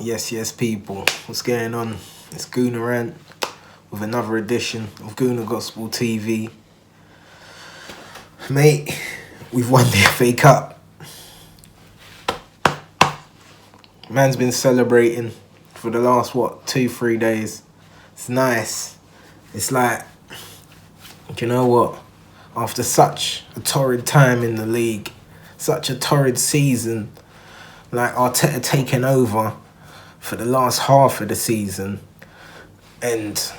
Yes, people. What's going on? It's Gooner Rant with another edition of Gooner Gospel TV. Mate, we've won the FA Cup. Man's been celebrating for the last, 2-3 days. It's nice. It's like, do you know what? After such a torrid time in the league, such a torrid season, like Arteta taking over for the last half of the season and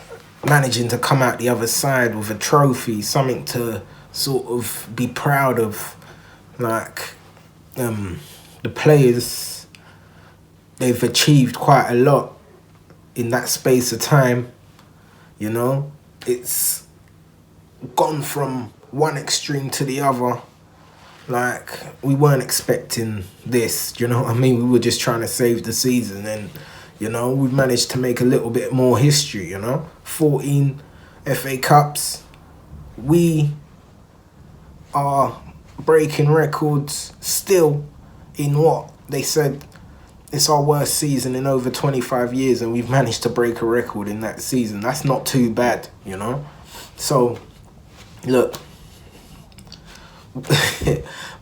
managing to come out the other side with a trophy, something to sort of be proud of. Like, the players, they've achieved quite a lot in that space of time, you know? It's gone from one extreme to the other. Like, we weren't expecting this, do you know what I mean? We were just trying to save the season and, you know, we've managed to make a little bit more history, you know? 14 FA Cups. We are breaking records still in what they said it's our worst season in over 25 years, and we've managed to break a record in that season. That's not too bad, you know? So, look,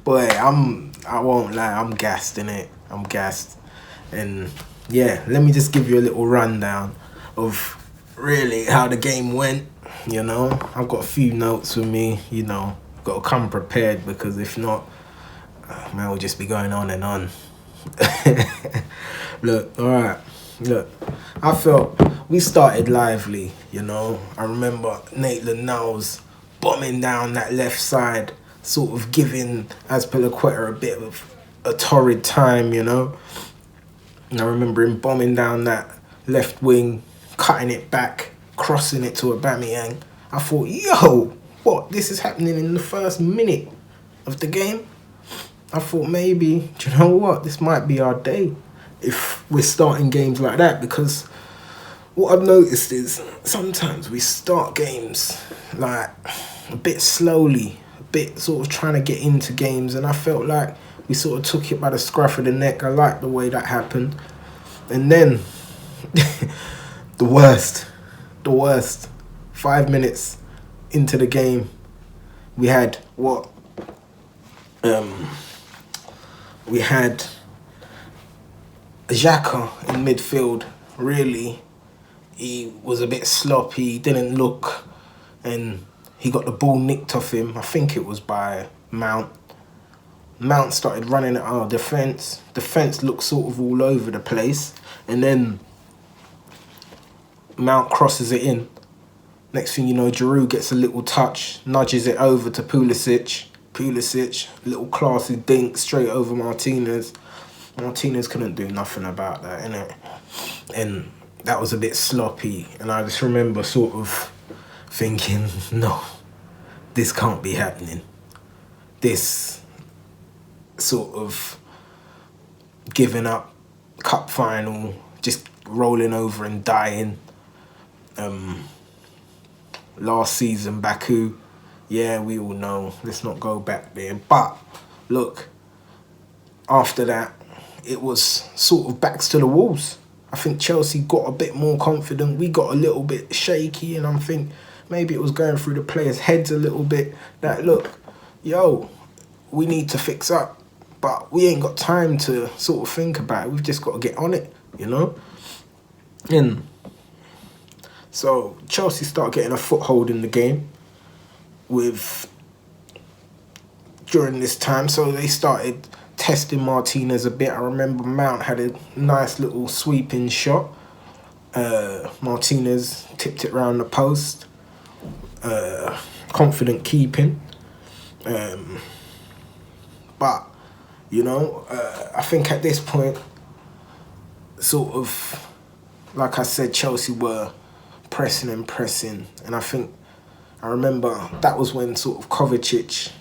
boy, I won't lie, I'm gassed, innit? I'm gassed. And yeah, let me just give you a little rundown of really how the game went, you know? I've got a few notes with me, you know, got to come prepared, because if not, man, we'll just be going on and on. Look, alright, look, I felt we started lively, you know? I remember Maitland-Niles bombing down that left side, sort of giving Azpilicueta a bit of a torrid time, you know? And I remember him bombing down that left wing, cutting it back, crossing it to Aubameyang. I thought, yo, what? This is happening in the first minute of the game? I thought maybe, do you know what? This might be our day if we're starting games like that, because what I've noticed is sometimes we start games like a bit slowly, a bit sort of trying to get into games, and I felt like we sort of took it by the scruff of the neck. I liked the way that happened. And then, the worst, 5 minutes into the game, we had what? We had Xhaka in midfield. Really, he was a bit sloppy, he didn't look, and he got the ball nicked off him. I think it was by Mount. Mount started running at our defence. Defence looked sort of all over the place. And then Mount crosses it in. Next thing you know, Giroud gets a little touch, nudges it over to Pulisic. Pulisic, little classy dink straight over Martinez. Martinez couldn't do nothing about that, innit? And that was a bit sloppy. And I just remember sort of thinking, no, this can't be happening. This sort of giving up cup final, just rolling over and dying. Last season, Baku, yeah, we all know, let's not go back there. But look, after that, it was sort of backs to the walls. I think Chelsea got a bit more confident. We got a little bit shaky, and I think maybe it was going through the players' heads a little bit that, look, yo, we need to fix up. But we ain't got time to sort of think about it. We've just got to get on it, you know? And so Chelsea start getting a foothold in the game during this time. So they started testing Martinez a bit. I remember Mount had a nice little sweeping shot. Martinez tipped it round the post. Confident keeping. But, you know, I think at this point, sort of, like I said, Chelsea were pressing. And I remember that was when sort of Kovacic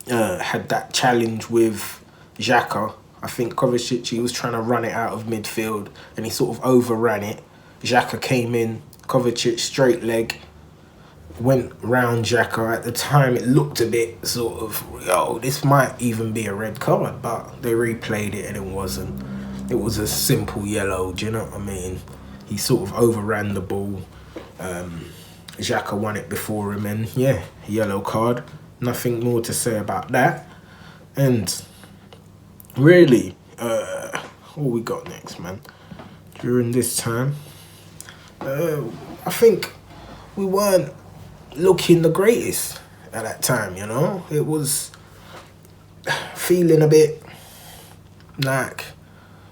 had that challenge with Xhaka. I think Kovacic, he was trying to run it out of midfield and he sort of overran it. Xhaka came in, Kovacic straight leg, went round Xhaka. At the time, it looked a bit sort of, yo, this might even be a red card, but they replayed it and it wasn't. it was a simple yellow, do you know what I mean? He sort of overran the ball. Xhaka won it before him, and yeah, yellow card. Nothing more to say about that. And really, what we got next, man? During this time, I think we weren't looking the greatest at that time, you know? It was feeling a bit like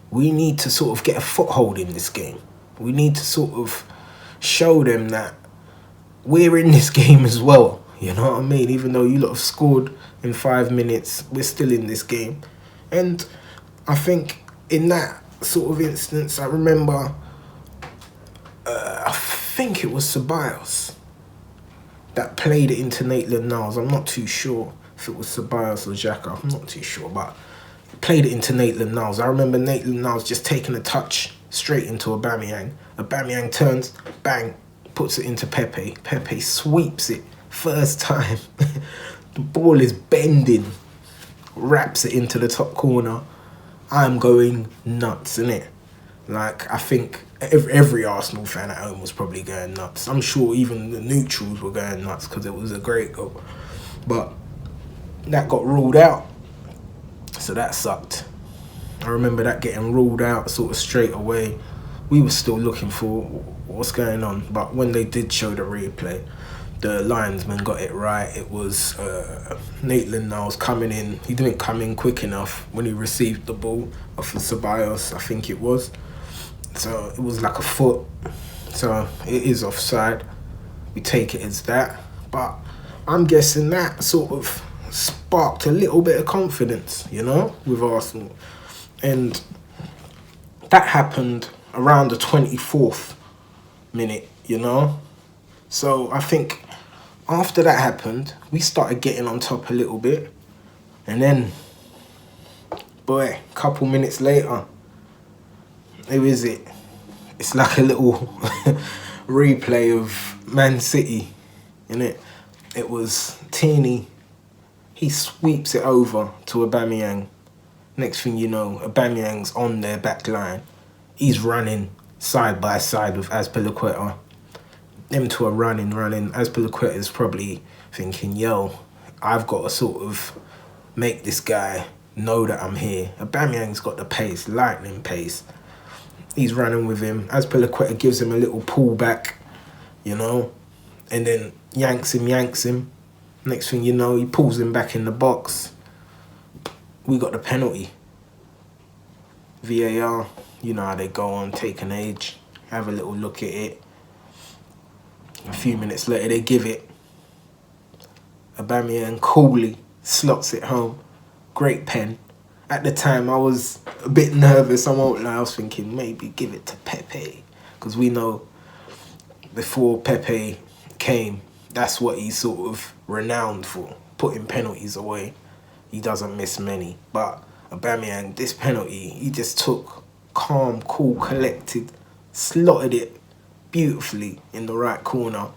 we need to sort of get a foothold in this game. We need to sort of show them that we're in this game as well. You know what I mean? Even though you lot have scored in 5 minutes, we're still in this game. And I think in that sort of instance, I remember, I think it was Ceballos that played it into Maitland-Niles. I'm not too sure if it was Ceballos or Xhaka. I'm not too sure, but played it into Maitland-Niles. I remember Maitland-Niles just taking a touch straight into Aubameyang. Aubameyang turns, bang, puts it into Pepe. Pepe sweeps it first time. The ball is bending, wraps it into the top corner. I'm going nuts, innit? Like, I think every Arsenal fan at home was probably going nuts. I'm sure even the neutrals were going nuts because it was a great goal. But that got ruled out, so that sucked. I remember that getting ruled out sort of straight away. We were still looking for what's going on, but when they did show the replay, the linesman got it right. It was Maitland-Niles coming in. He didn't come in quick enough when he received the ball off of Ceballos, I think it was. So it was like a foot. So it is offside. We take it as that. But I'm guessing that sort of sparked a little bit of confidence, you know, with Arsenal. And that happened around the 24th minute, you know. So I think after that happened, we started getting on top a little bit. And then, boy, a couple minutes later, who is it? It's like a little replay of Man City, innit? It was Tierney. He sweeps it over to Aubameyang. Next thing you know, Aubameyang's on their back line. He's running side by side with Azpilicueta. Them two are running. Azpilicueta is probably thinking, yo, I've got to sort of make this guy know that I'm here. Aubameyang's got the pace, lightning pace. He's running with him. Azpilicueta gives him a little pull back, you know, and then yanks him. Next thing you know, he pulls him back in the box. We got the penalty. VAR, you know how they go on, take an age, have a little look at it. A few minutes later, they give it. Aubameyang coolly slots it home. Great pen. At the time, I was a bit nervous. I won't lie. I was thinking maybe give it to Pepe, because we know before Pepe came, that's what he's sort of renowned for, putting penalties away. He doesn't miss many. But Aubameyang, this penalty, he just took calm, cool, collected, slotted it beautifully in the right corner.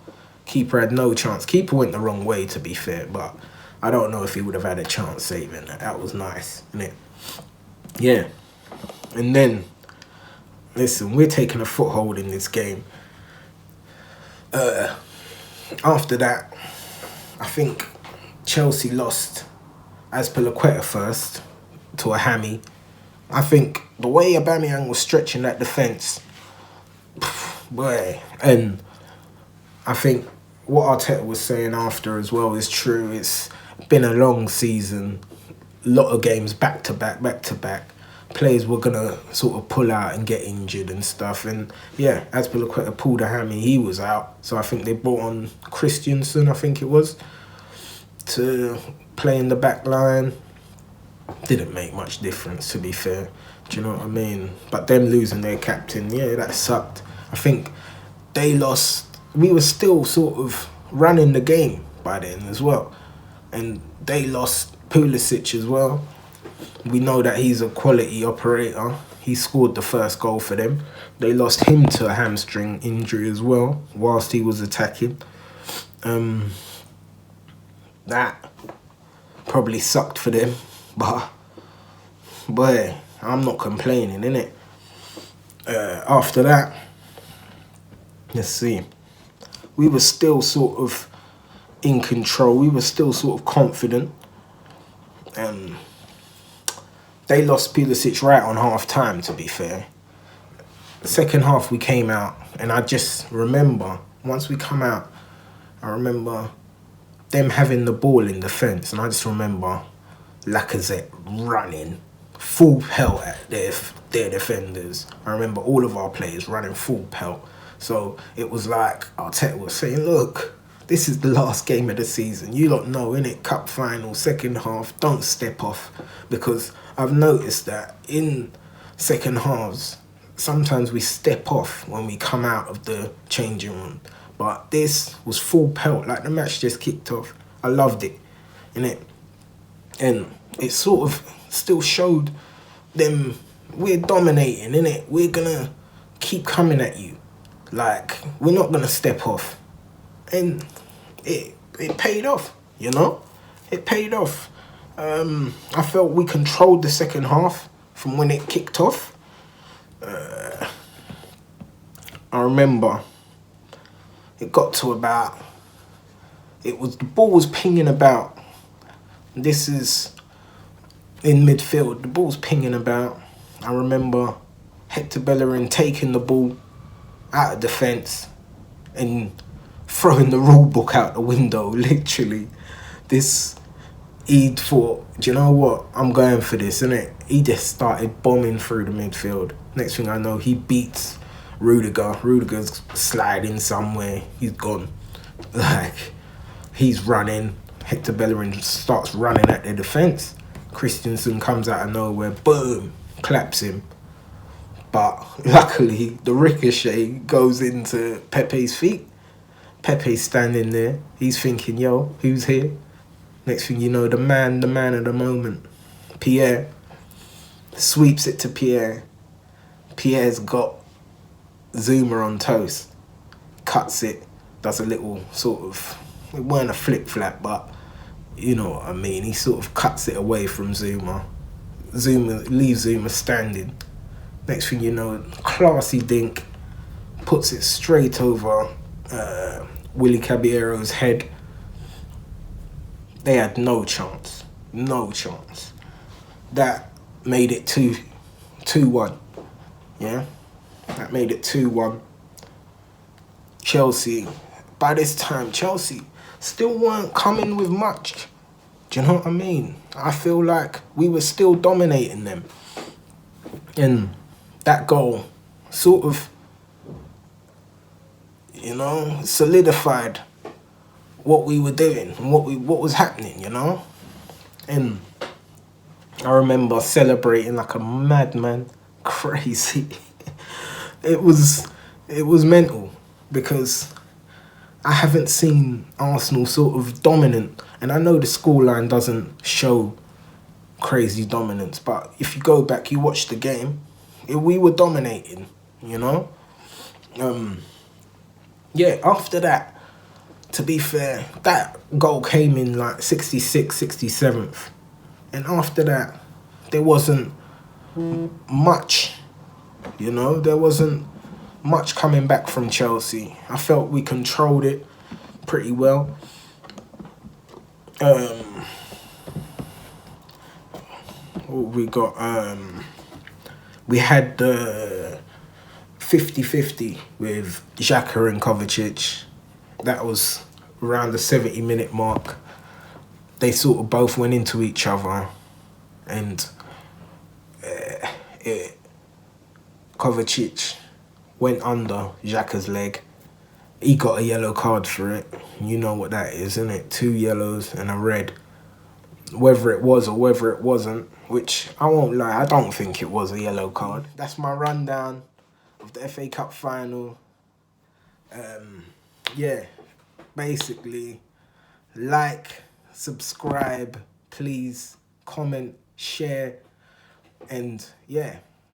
Keeper had no chance. Keeper went the wrong way, to be fair, but I don't know if he would have had a chance saving that. That was nice, innit? Yeah. And then, listen, we're taking a foothold in this game. After that, I think Chelsea lost Azpilicueta first to a hammy. I think the way Aubameyang was stretching that defence, boy, and I think what Arteta was saying after as well is true. It's been a long season, a lot of games back to back. Players were going to sort of pull out and get injured and stuff. And yeah, Azpilicueta pulled a hammy, he was out. So I think they brought on Christensen, I think it was, to play in the back line. Didn't make much difference, to be fair. Do you know what I mean? But them losing their captain, yeah, that sucked. I think they lost. We were still sort of running the game by then as well. And they lost Pulisic as well. We know that he's a quality operator. He scored the first goal for them. They lost him to a hamstring injury as well whilst he was attacking. That probably sucked for them. But, boy, I'm not complaining, innit? After that, let's see, we were still sort of in control. We were still sort of confident. They lost Pulisic right on half time, to be fair. The second half we came out, and I just remember, once we come out, I remember them having the ball in defence, and I just remember Lacazette running full pelt at their defenders. I remember all of our players running full pelt. So it was like Arteta was saying, look, this is the last game of the season. You don't know, innit? Cup final, second half, don't step off. Because I've noticed that in second halves, sometimes we step off when we come out of the changing room. But this was full pelt, like the match just kicked off. I loved it, innit? And it sort of still showed them we're dominating, innit? We're gonna keep coming at you. Like, we're not gonna step off. And it paid off, you know? It paid off. I felt we controlled the second half from when it kicked off. I remember it got to about, the ball was pinging about. This is in midfield. The ball's pinging about. I remember Hector Bellerin taking the ball out of defence and throwing the rule book out the window, literally. He'd thought, do you know what? I'm going for this, innit? He just started bombing through the midfield. Next thing I know, he beats Rudiger. Rudiger's sliding somewhere. He's gone. Like, he's running. Hector Bellerin starts running at their defence. Christensen comes out of nowhere, boom, claps him. But luckily, the ricochet goes into Pepe's feet. Pepe's standing there. He's thinking, yo, who's here? Next thing you know, the man of the moment, Pierre, sweeps it to Pierre. Pierre's got Zuma on toast. Cuts it, does a little sort of, it weren't a flip-flap, but you know what I mean. He sort of cuts it away from Zuma. Leaves Zuma standing. Next thing you know, classy dink, puts it straight over Willy Caballero's head. They had no chance. No chance. That made it 2-1. Yeah? That made it 2-1. Chelsea, by this time, Chelsea still weren't coming with much. Do you know what I mean? I feel like we were still dominating them. And that goal sort of, you know, solidified what we were doing and what was happening, you know? And I remember celebrating like a madman. Crazy. It was mental, because I haven't seen Arsenal sort of dominant. And I know the scoreline doesn't show crazy dominance, but if you go back, you watch the game, we were dominating, you know? Yeah, after that, to be fair, that goal came in like 66th, 67th. And after that, there wasn't much, you know? There wasn't much coming back from Chelsea. I felt we controlled it pretty well. We got, we had the 50-50 with Xhaka and Kovacic. That was around the 70-minute mark. They sort of both went into each other, and Kovacic went under Xhaka's leg. He got a yellow card for it. You know what that is, isn't it? 2 yellows and a red. Whether it was or whether it wasn't, which I won't lie, I don't think it was a yellow card. That's my rundown of the FA Cup final. Yeah, basically, like, subscribe, please, comment, share, and yeah.